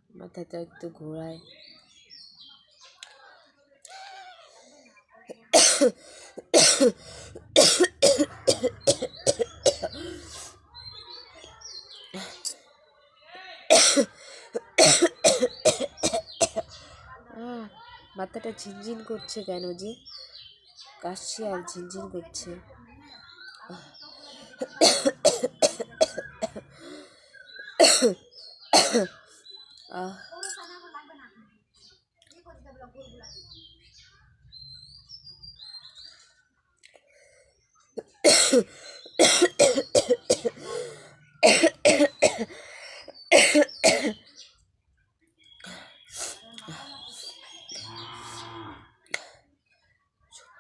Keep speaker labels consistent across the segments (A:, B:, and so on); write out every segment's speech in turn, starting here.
A: মাথাটা একটু ঘোরায়। মাথাটা ঝিনঝিন করছে কেন যে? কাশছি আর ঝিনঝিন করছে।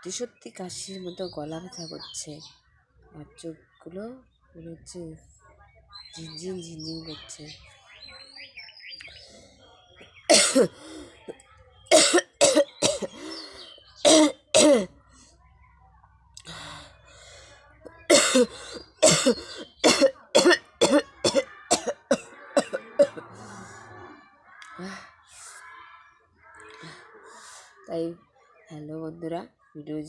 A: সত্যি সত্যি কাশির মতো গলা ব্যথা করছে, আর চোখগুলো মনে হচ্ছে ঝিনঝিন ঝিনঝিন করছে। তাই হ্যালো বন্ধুরা, ভিডিও